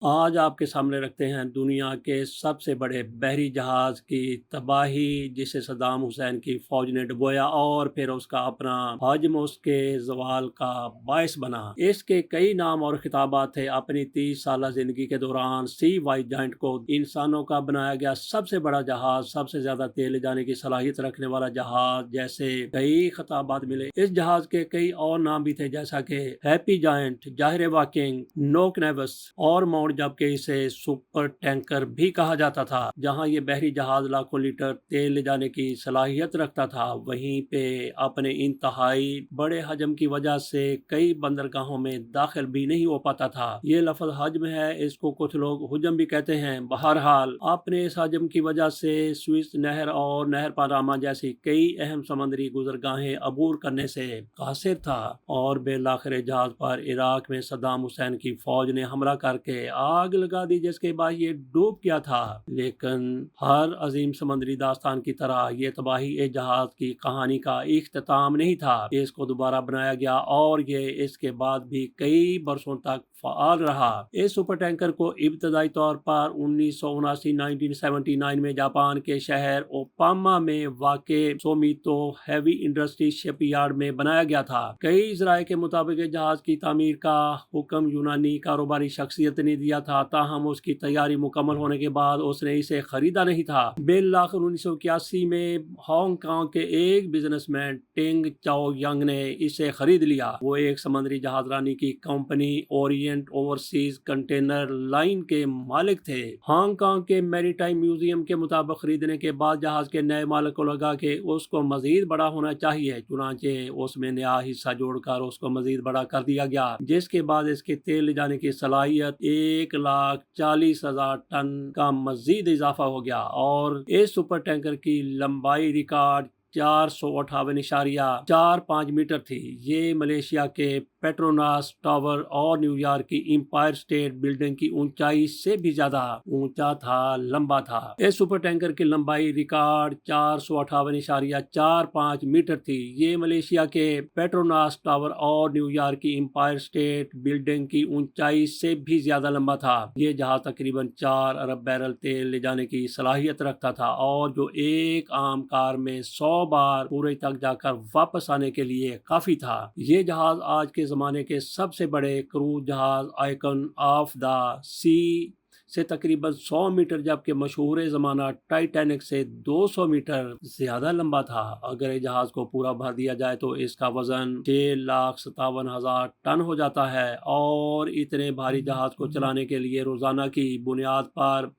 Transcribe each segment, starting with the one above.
آج آپ کے سامنے رکھتے ہیں دنیا کے سب سے بڑے بحری جہاز کی تباہی، جسے صدام حسین کی فوج نے ڈبویا اور پھر اس کا اپنا حجم اس کے زوال کا باعث بنا۔ اس کے کئی نام اور خطابات تھے۔ اپنی 30 سالہ زندگی کے دوران سی وائٹ جائنٹ کو انسانوں کا بنایا گیا سب سے بڑا جہاز، سب سے زیادہ تیل لے جانے کی صلاحیت رکھنے والا جہاز جیسے کئی خطابات ملے۔ اس جہاز کے کئی اور نام بھی تھے، جیسا کہ ہیپی جائنٹ، جاہر واکنگ، نوک نیوس اور جبکہ اسے سپر ٹینکر بھی کہا جاتا تھا۔ جہاں یہ بحری جہاز لاکھوں لیٹر تیل لے جانے کی صلاحیت رکھتا تھا، وہیں پہ اپنے انتہائی بڑے حجم کی وجہ سے کئی بندرگاہوں میں داخل بھی نہیں ہو پاتا تھا۔ یہ لفظ حجم ہے، اس کو کچھ لوگ حجم بھی کہتے ہیں۔ بہرحال اپنے اس حجم کی وجہ سے سوئس نہر اور نہر پاناما جیسی کئی اہم سمندری گزرگاہیں عبور کرنے سے قاصر تھا، اور بالآخر جہاز پر عراق میں صدام حسین کی فوج نے حملہ کر کے آگ لگا دی، جس کے بعد یہ ڈوب گیا تھا۔ لیکن ہر عظیم سمندری داستان کی طرح یہ تباہی اس جہاز کی کہانی کا اختتام نہیں تھا۔ اس کو دوبارہ بنایا گیا اور یہ اس کے بعد بھی کئی برسوں تک فعال رہا۔ اس سپر ٹینکر کو ابتدائی طور پر 1979 میں جاپان کے شہر اوپاما میں واقع سومیتو ہیوی انڈسٹری شپ یارڈ میں بنایا گیا تھا۔ کئی ذرائع کے مطابق اس جہاز کی تعمیر کا حکم یونانی کاروباری شخصیت نے دیا تھا، تاہم اس کی تیاری مکمل ہونے کے بعد اس نے اسے خریدا نہیں تھا۔ بالآخر 1981 میں ہانگ کانگ کے ایک بزنس مین ٹنگ چاؤ ینگ نے اسے خرید لیا۔ وہ ایک سمندری جہاز رانی کی company Orient overseas container line کے مالک تھے۔ ہانگ کانگ کے میری ٹائم میوزیم کے مطابق خریدنے کے بعد جہاز کے نئے مالک کو لگا کہ اس کو مزید بڑا ہونا چاہیے، چنانچہ اس میں نیا حصہ جوڑ کر اس کو مزید بڑا کر دیا گیا، جس کے بعد اس کے تیل لے جانے کی صلاحیت 1,40,000 ٹن کا مزید اضافہ ہو گیا، اور اس سپر ٹینکر کی لمبائی ریکارڈ 458.45 میٹر تھی۔ یہ ملیشیا کے پیٹروناس ٹاور اور نیو یارک کی امپائر اسٹیٹ بلڈنگ کی اونچائی سے بھی زیادہ اونچا تھا، لمبا تھا۔ اس سپر ٹینکر کی لمبائی ریکارڈ 458.45 میٹر تھی۔ یہ ملیشیا کے پیٹروناس ٹاور اور نیو یارک کی امپائر اسٹیٹ بلڈنگ کی اونچائی سے بھی زیادہ لمبا تھا۔ یہ جہاز تقریباً 4 ارب بیرل تیل لے جانے کی صلاحیت رکھتا تھا، اور جو ایک عام کار میں 100 بار سورج تک جا کر واپس آنے کے لیے کافی تھا۔ یہ جہاز آج کے زمانے کے سب سے بڑے کروز جہاز آئیکن آف دا سی سے تقریباً 100 میٹر، جبکہ مشہور زمانہ ٹائٹینک سے 200 میٹر زیادہ لمبا تھا۔ اگر اس جہاز کو پورا بھر دیا جائے تو اس کا وزن 6,57,000 ٹن ہو جاتا ہے، اور اتنے بھاری جہاز کو چلانے کے لیے روزانہ کی بنیاد پر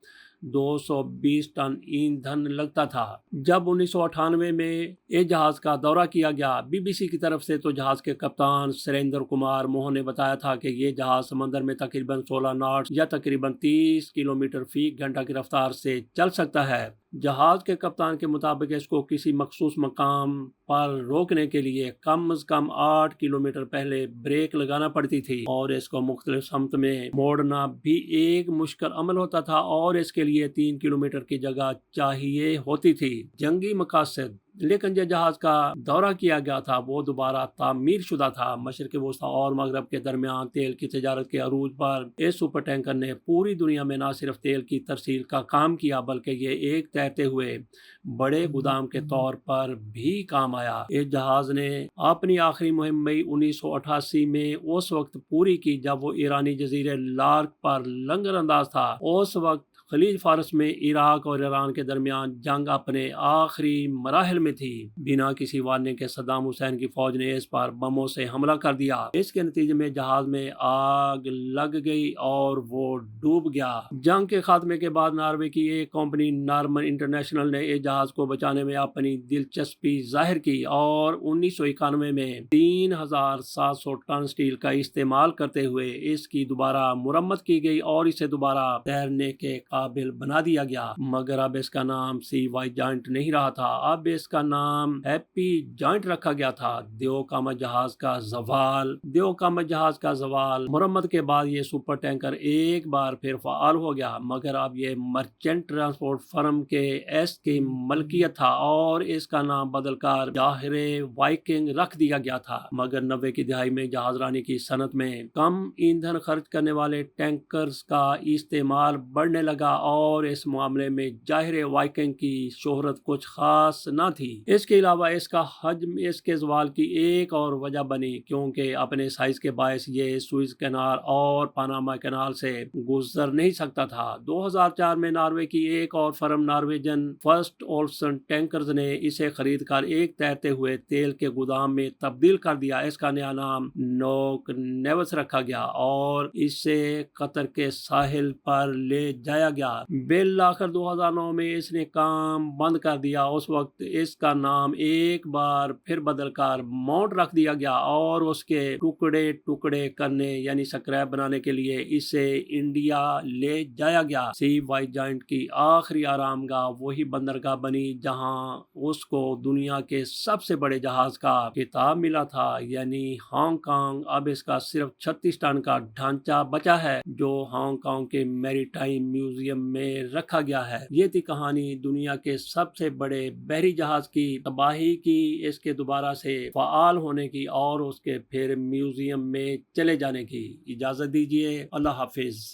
220 ٹن ایندھن لگتا تھا۔ جب 1998 میں اس جہاز کا دورہ کیا گیا BBC کی طرف سے، تو جہاز کے کپتان سریندر کمار موہن نے بتایا تھا کہ یہ جہاز سمندر میں تقریباً 16 ناٹس یا تقریباً 30 کلومیٹر فی گھنٹہ کی رفتار سے چل سکتا ہے۔ جہاز کے کپتان کے مطابق اس کو کسی مخصوص مقام پر روکنے کے لیے کم از کم 8 کلومیٹر پہلے بریک لگانا پڑتی تھی، اور اس کو مختلف سمت میں موڑنا بھی ایک مشکل عمل ہوتا تھا، اور اس کے لیے 3 کلومیٹر کی جگہ چاہیے ہوتی تھی۔ جنگی مقاصد لیکن جو جہاز کا دورہ کیا گیا تھا وہ دوبارہ تعمیر شدہ تھا۔ مشرق وسطی اور مغرب کے درمیان تیل کی تجارت کے عروج پر اس سپر ٹینکر نے پوری دنیا میں نہ صرف تیل کی ترسیل کا کام کیا، بلکہ یہ ایک تیرتے ہوئے بڑے گودام کے طور پر بھی کام آیا۔ اس جہاز نے اپنی آخری مہم مئی 1988 میں اس وقت پوری کی جب وہ ایرانی جزیرے لارک پر لنگر انداز تھا۔ اس وقت خلیج فارس میں عراق اور ایران کے درمیان جنگ اپنے آخری مراحل میں تھی۔ بنا کسی وارننگ کے صدام حسین کی فوج نے اس پر بموں سے حملہ کر دیا۔ اس کے نتیجے میں جہاز میں آگ لگ گئی اور وہ ڈوب گیا۔ جنگ کے خاتمے کے بعد ناروے کی ایک کمپنی نارمن انٹرنیشنل نے اس جہاز کو بچانے میں اپنی دلچسپی ظاہر کی، اور 1991 میں 3,700 ٹن سٹیل کا استعمال کرتے ہوئے اس کی دوبارہ مرمت کی گئی اور اسے دوبارہ تیرنے کے قابل بنا دیا گیا، مگر اب اس کا نام سی وائی جائنٹ نہیں رہا تھا، اب اس کا نام ہیپی جائنٹ رکھا گیا تھا۔ دیوکاما جہاز کا زوال مرمت کے بعد یہ سپر ٹینکر ایک بار پھر فعال ہو گیا، مگر اب یہ مرچنٹ ٹرانسپورٹ فرم کے ایس کی ملکیت تھا اور اس کا نام بدل کر جاہر وائکنگ رکھ دیا گیا تھا۔ مگر 90 کی دہائی میں جہاز رانی کی صنعت میں کم ایندھن خرچ کرنے والے ٹینکرز کا استعمال بڑھنے لگا اور اس معاملے میں جاہر وائکنگ کی شہرت کچھ خاص نہ تھی۔ اس کے علاوہ اس کا حجم اس کے زوال کی ایک اور وجہ بنی، کیونکہ اپنے سائز کے باعث یہ سوئز کینال اور پاناما کینال سے گزر نہیں سکتا تھا۔ 2004 میں ناروے کی ایک اور فرم نارویجن فرسٹ اولسن ٹینکرز نے اسے خرید کر ایک تیرتے ہوئے تیل کے گودام میں تبدیل کر دیا۔ اس کا نیا نام نوک نیوس رکھا گیا اور اسے قطر کے ساحل پر لے جایا گیا۔ بالآخر 2009 میں اس نے کام بند کر دیا۔ اس وقت اس کا نام ایک بار پھر بدل کر ماؤنٹ رکھ دیا گیا اور اس کے ٹکڑے ٹکڑے کرنے یعنی سکریپ بنانے کے لیے اسے انڈیا لے جایا گیا۔ سی وائی جائنٹ کی آخری آرام گاہ وہی بندرگاہ بنی جہاں اس کو دنیا کے سب سے بڑے جہاز کا خطاب ملا تھا، یعنی ہانگ کانگ۔ اب اس کا صرف 36 ٹن کا ڈھانچہ بچا ہے جو ہانگ کانگ کے میری ٹائم میوزیم میں رکھا گیا ہے۔ یہ تھی کہانی دنیا کے سب سے بڑے بحری جہاز کی تباہی کی، اس کے دوبارہ سے فعال ہونے کی اور اس کے پھر میوزیم میں چلے جانے کی۔ اجازت دیجیے، اللہ حافظ۔